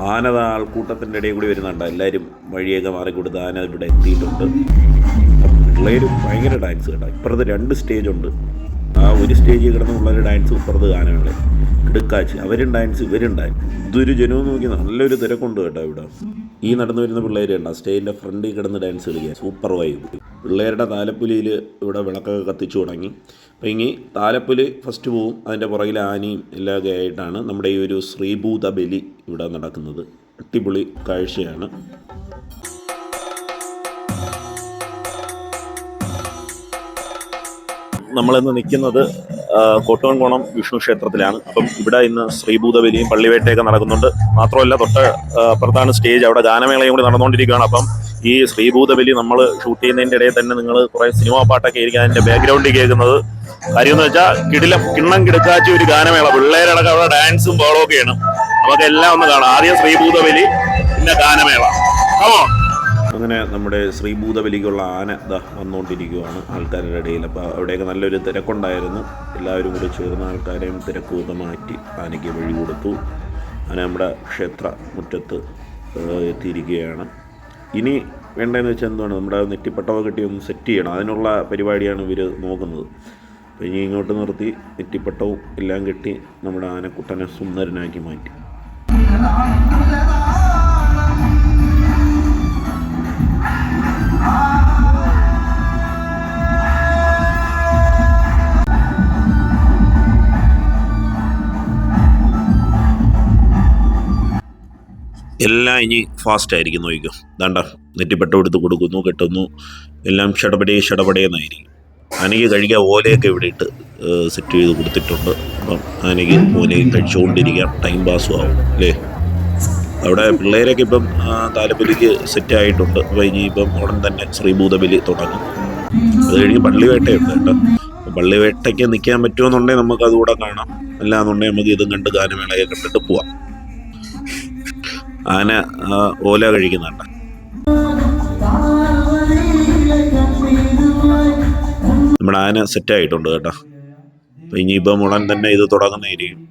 ആനത ആൾക്കൂട്ടത്തിൻ്റെ ഇടയിൽ കൂടി വരുന്നുണ്ട്. എല്ലാവരും വഴിയൊക്കെ മാറിക്കൊടുത്ത് ആന ഇവിടെ എത്തിയിട്ടുണ്ട്. പിള്ളേർ ഭയങ്കര ഡാൻസ് കേട്ടോ. ഇപ്പുറത്ത് 2 സ്റ്റേജുണ്ട്. ആ ഒരു സ്റ്റേജിൽ കിടന്ന് പിള്ളേർ ഡാൻസ്, ഇപ്പുറത്ത് ആനകളെ കിടുക്കാച്ച് അവരും ഡാൻസ് ഇവരും ഡാൻസ്. ഇതൊരു ജനവും നോക്കി നല്ലൊരു തിരക്കുണ്ട് കേട്ടോ ഇവിടെ. ഈ നടന്നു വരുന്ന പിള്ളേർ കണ്ട സ്റ്റേജിൻ്റെ ഫ്രണ്ടിൽ കിടന്ന് ഡാൻസ് കളിക്കുക. Super vibe. പിള്ളേരുടെ താലപ്പൊലിയിൽ ഇവിടെ വിളക്കൊക്കെ കത്തിച്ചു തുടങ്ങി. അപ്പോൾ ഇനി താലപ്പൊലി ഫസ്റ്റ് പോവും, അതിൻ്റെ പുറകിൽ ആനയും എല്ലാമൊക്കെ ആയിട്ടാണ് നമ്മുടെ ഈ ഒരു ശ്രീഭൂത ബലി ഇവിടെ നടക്കുന്നത്. അടിപൊളി കാഴ്ചയാണ്. നമ്മളിന്ന് നിൽക്കുന്നത് കോട്ടുവൻകോണം വിഷ്ണു ക്ഷേത്രത്തിലാണ്. അപ്പം ഇവിടെ ഇന്ന് ശ്രീഭൂതബലിയും പള്ളിവേട്ടയൊക്കെ നടക്കുന്നുണ്ട്. മാത്രമല്ല തൊട്ട് അപ്പുറത്താണ് സ്റ്റേജ്, അവിടെ ഗാനമേളയും കൂടി നടന്നുകൊണ്ടിരിക്കുകയാണ്. അപ്പം ഈ ശ്രീഭൂതബലി നമ്മൾ ഷൂട്ട് ചെയ്യുന്നതിൻ്റെ ഇടയിൽ തന്നെ നിങ്ങൾ കുറേ സിനിമാ പാട്ടൊക്കെ ആയിരിക്കും അതിൻ്റെ ബാക്ക്ഗ്രൗണ്ടിൽ കേൾക്കുന്നത്. കാര്യം എന്ന് വെച്ചാൽ കിണ്ണം കിടക്കാച്ച ഒരു ഗാനമേള, പിള്ളേരടക്കം അവിടെ ഡാൻസും ബോളൊക്കെയാണ്. നമുക്കെല്ലാം ഒന്ന് കാണാം. ആദ്യം ശ്രീഭൂതബലി, പിന്നെ ഗാനമേള. അങ്ങനെ നമ്മുടെ ശ്രീഭൂതബലിക്കുള്ള ആന വന്നുകൊണ്ടിരിക്കുകയാണ് ആൾക്കാരുടെ ഇടയിൽ. അപ്പോൾ അവിടെയൊക്കെ നല്ലൊരു തിരക്കുണ്ടായിരുന്നു. എല്ലാവരും കൂടി ചേർന്ന ആൾക്കാരെയും തിരക്കൊക്കെ മാറ്റി ആനയ്ക്ക് വഴി കൊടുത്തു. ആന നമ്മുടെ ക്ഷേത്ര മുറ്റത്ത് എത്തിയിരിക്കുകയാണ്. ഇനി വേണ്ടതെന്ന് വെച്ചാൽ എന്താണ്, നമ്മുടെ നെറ്റിപ്പട്ടവ കെട്ടി ഒന്ന് സെറ്റ് ചെയ്യണം. അതിനുള്ള പരിപാടിയാണ് ഇവർ നോക്കുന്നത്. അപ്പോൾ ഇനി ഇങ്ങോട്ട് നിർത്തി നെറ്റിപ്പട്ടവും എല്ലാം കെട്ടി നമ്മുടെ ആനക്കുട്ടനെ സുന്ദരനാക്കി മാറ്റി. എല്ലാം ഇനി ഫാസ്റ്റ് ആയിരിക്കും. നോക്കിക്കോ, ദാണ്ട നെറ്റിപ്പട്ട എടുത്ത് കൊടുക്കുന്നു, കെട്ടുന്നു, എല്ലാം ഷടപടേന്നായിരിക്കും. ആനയ്ക്ക് കഴിക്കാൻ ഓലയൊക്കെ ഇവിടെ ഇട്ട് സെറ്റ് ചെയ്ത് കൊടുത്തിട്ടുണ്ട്. അപ്പം ആനയ്ക്ക് ഓലയും കഴിച്ചുകൊണ്ടിരിക്കാം, ടൈം പാസ്സും ആവും അല്ലേ. അവിടെ പിള്ളേരൊക്കെ ഇപ്പം താലപ്പൊലിക്ക് സെറ്റായിട്ടുണ്ട്. അപ്പോൾ ഇനിയിപ്പം ഉടൻ തന്നെ ശ്രീഭൂതബലി തുടങ്ങും. അത് കഴിഞ്ഞ് പള്ളിവേട്ടയുണ്ട് കേട്ടോ. പള്ളിവേട്ടയ്ക്ക് നിൽക്കാൻ പറ്റുമെന്നുണ്ടെങ്കിൽ നമുക്ക് അതുകൂടെ കാണാം. അല്ലാന്നുണ്ടെങ്കിൽ നമുക്ക് ഇതും കണ്ട് ഗാനമേളയൊക്കെ കണ്ടിട്ട് പോവാം. ആന ഓല കഴിക്കുന്നുണ്ട്. നമ്മുടെ ആന സെറ്റായിട്ടുണ്ട് കേട്ടോ. അപ്പം ഇനിയിപ്പം ഉടൻ തന്നെ ഇത് തുടങ്ങുന്നതായിരിക്കും.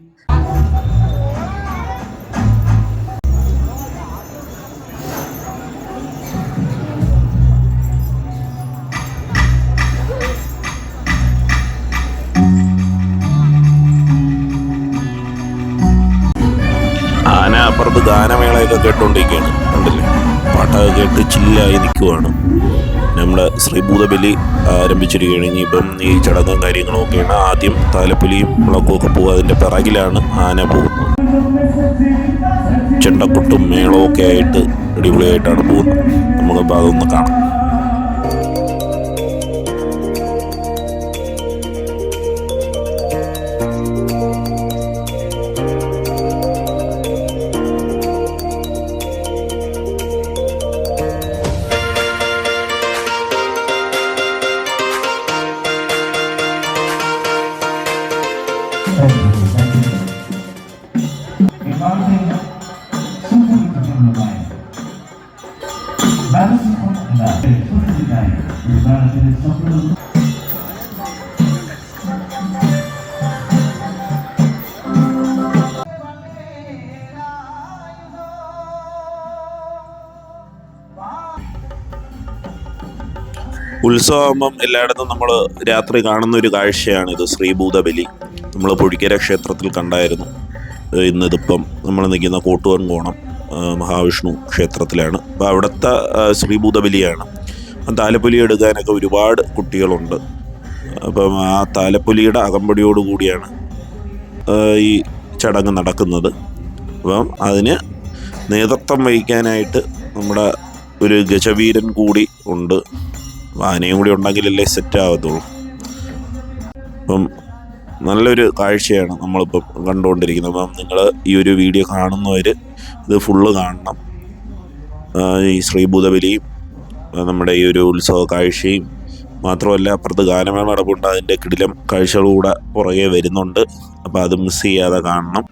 ആന അപ്പുറത്ത് ഗാനമേളയൊക്കെ കേട്ടുകൊണ്ടിരിക്കുകയാണ്, കണ്ടില്ലേ. പാട്ടൊക്കെ കേട്ട് ചില്ലായി നിൽക്കുവാണ്. നമ്മുടെ ശ്രീഭൂതബലി ആരംഭിച്ചിരിക്കുകയാണ്. ഇനിയിപ്പം ഈ ചടങ്ങും കാര്യങ്ങളൊക്കെയാണ്. ആദ്യം താലപ്പൊലിയും വിളക്കുമൊക്കെ പോകുക. അതിൻ്റെ പിറകിലാണ് ആന പോകുന്നത്. ചെണ്ടക്കൊട്ടും മേളമൊക്കെ ആയിട്ട് അടിപൊളിയായിട്ടാണ് പോകുന്നത്. നമുക്കപ്പോൾ അതൊന്ന് കാണാം. ഉത്സവമാകുമ്പം എല്ലായിടത്തും നമ്മൾ രാത്രി കാണുന്ന ഒരു കാഴ്ചയാണിത്, ശ്രീഭൂതബലി. നമ്മൾ പൊഴിക്കര ക്ഷേത്രത്തിൽ കണ്ടായിരുന്നു. ഇന്നിതിപ്പം നമ്മൾ നിൽക്കുന്ന കോട്ടുവൻകോണം മഹാവിഷ്ണു ക്ഷേത്രത്തിലാണ്. അപ്പോൾ അവിടുത്തെ ശ്രീഭൂതബലിയാണ്. താലപ്പൊലി എടുക്കാനൊക്കെ ഒരുപാട് കുട്ടികളുണ്ട്. അപ്പം ആ താലപ്പൊലിയുടെ അകമ്പടിയോട് കൂടിയാണ് ഈ ചടങ്ങ് നടക്കുന്നത്. അപ്പം അതിന് നേതൃത്വം വഹിക്കാനായിട്ട് നമ്മുടെ ഒരു ഗജവീരൻ കൂടി ഉണ്ട്. ആനയും കൂടി ഉണ്ടെങ്കിലല്ലേ സെറ്റ് ആവത്തുള്ളൂ. അപ്പം നല്ലൊരു കാഴ്ചയാണ് നമ്മളിപ്പം കണ്ടുകൊണ്ടിരിക്കുന്നത്. അപ്പം നിങ്ങൾ ഈ ഒരു വീഡിയോ കാണുന്നവർ ഇത് ഫുള്ള് കാണണം. ഈ ശ്രീഭൂതബലിയും നമ്മുടെ ഈ ഒരു ഉത്സവ കാഴ്ചയും മാത്രമല്ല, അപ്പുറത്ത് ഗാനമേള നടപ്പുണ്ട്. അതിൻ്റെ കിടിലം കാഴ്ചകളൂടെ പുറകെ വരുന്നുണ്ട്. അപ്പോൾ അത് മിസ് ചെയ്യാതെ കാണണം.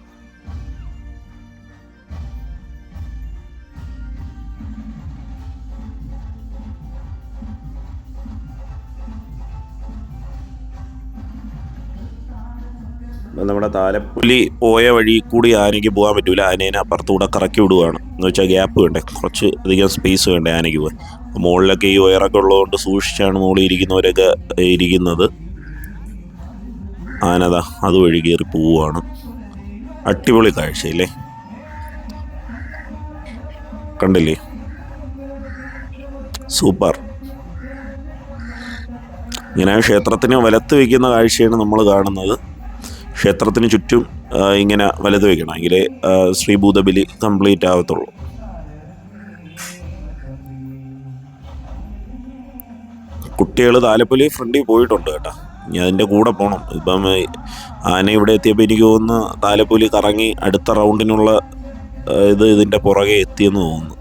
നമ്മുടെ താലപ്പൊലി പോയ വഴി കൂടി ആനയ്ക്ക് പോകാൻ പറ്റൂല. ആനേനെ അപ്പുറത്തൂടെ കറക്കി വിടുകയാണ്. എന്ന് വെച്ചാൽ ഗ്യാപ്പ് വേണ്ടേ, കുറച്ച് അധികം സ്പേസ് വേണ്ടേ ആനയ്ക്ക് പോകാൻ. മുകളിലൊക്കെ ഈ ഉയരൊക്കെ ഉള്ളതുകൊണ്ട് സൂക്ഷിച്ചാണ് മുകളിൽ ഇരിക്കുന്നവരൊക്കെ ഇരിക്കുന്നത്. ആനതാ അതുവഴി കയറി പോവുകയാണ്. അടിപൊളി കാഴ്ചയില്ലേ, കണ്ടില്ലേ, സൂപ്പർ. ഇങ്ങനെ ക്ഷേത്രത്തിന് വലത്ത് വയ്ക്കുന്ന കാഴ്ചയാണ് നമ്മൾ കാണുന്നത്. ക്ഷേത്രത്തിന് ചുറ്റും ഇങ്ങനെ വലത്ത് വയ്ക്കണം, എങ്കിലേ ശ്രീഭൂതബലി കംപ്ലീറ്റ് ആവത്തുള്ളൂ. കുട്ടികൾ താലപ്പൊലി ഫ്രണ്ടിൽ പോയിട്ടുണ്ട് കേട്ടോ. ഇനി അതിൻ്റെ കൂടെ പോകണം. ഇപ്പം ആന ഇവിടെ എത്തിയപ്പോൾ എനിക്ക് തോന്നുന്നു താലപ്പൊലി കറങ്ങി അടുത്ത റൗണ്ടിനുള്ള ഇതിൻ്റെ പുറകെ എത്തിയെന്ന് തോന്നുന്നു.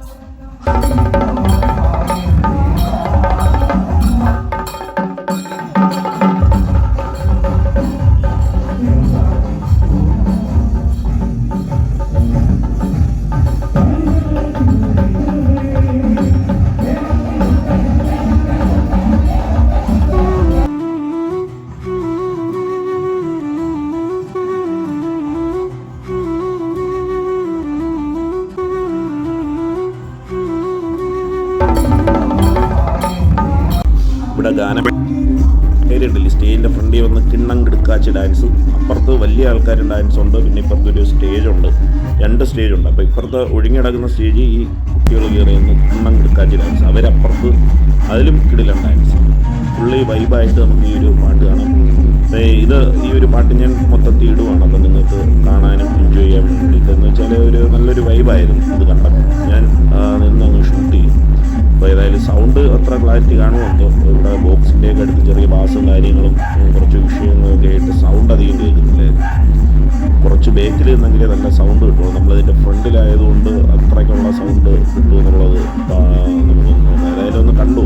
ഇവിടെ ഗാനം പേരുണ്ടല്ലേ, സ്റ്റേജിൻ്റെ ഫ്രണ്ടിൽ വന്ന് കിണ്ണം കിടക്കാച്ച് ഡാൻസ്. അപ്പുറത്ത് വലിയ ആൾക്കാർ ഡാൻസ് ഉണ്ട്, പിന്നെ ഇപ്പുറത്തൊരു സ്റ്റേജുണ്ട്, 2 സ്റ്റേജുണ്ട്. അപ്പോൾ ഇപ്പുറത്ത് ഒഴിഞ്ഞിടക്കുന്ന സ്റ്റേജ് ഈ കുട്ടികൾ കയറി നിന്ന് കിണ്ണം കിടക്കാച്ച് ഡാൻസ്. അവരപ്പുറത്ത് അതിലും കിടിലൻ ഡാൻസ്. ഫുള്ളി വൈബായിട്ട് നമുക്ക് ഈ ഒരു പാട്ട് കാണാം. ഈ ഒരു പാട്ട് ഞാൻ മൊത്തത്തിൽ ഇടുവാണ്, അപ്പം നിങ്ങൾക്ക് കാണാനും എൻജോയ് ചെയ്യാൻ വേണ്ടിയിട്ട്. എന്ന് വെച്ചാൽ ഒരു നല്ലൊരു വൈബായിരുന്നു ഇത് കണ്ടപ്പോൾ. ഞാൻ നിന്നങ്ങ് ഷൂട്ട് ചെയ്യും. അപ്പോൾ ഏതായാലും സൗണ്ട് അത്ര ക്ലാരിറ്റി കാണുമെന്തോ. ഇവിടെ ബോക്സിൻ്റെയൊക്കെ അടുത്ത് ചെറിയ ബാസും കാര്യങ്ങളും കുറച്ച് വിഷയങ്ങളൊക്കെ ആയിട്ട് സൗണ്ട് അധികം കേൾക്കുന്നില്ലായിരുന്നു. കുറച്ച് ബേക്കിൽ നിന്നെങ്കിലേ നല്ല സൗണ്ട് കിട്ടുള്ളൂ. നമ്മളിതിൻ്റെ ഫ്രണ്ടിലായതുകൊണ്ട് അത്രയ്ക്കുള്ള സൗണ്ട് കിട്ടുമെന്നുള്ളത് നമുക്ക് ഏതായാലും ഒന്ന് കണ്ടു.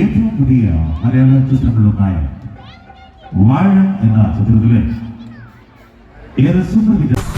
ഏറ്റവും പുതിയ മലയാള ചിത്രങ്ങളിലൊന്നായ വാഴ എന്ന ചിത്രത്തിലെ ഏറെ സുപ്രസിദ്ധ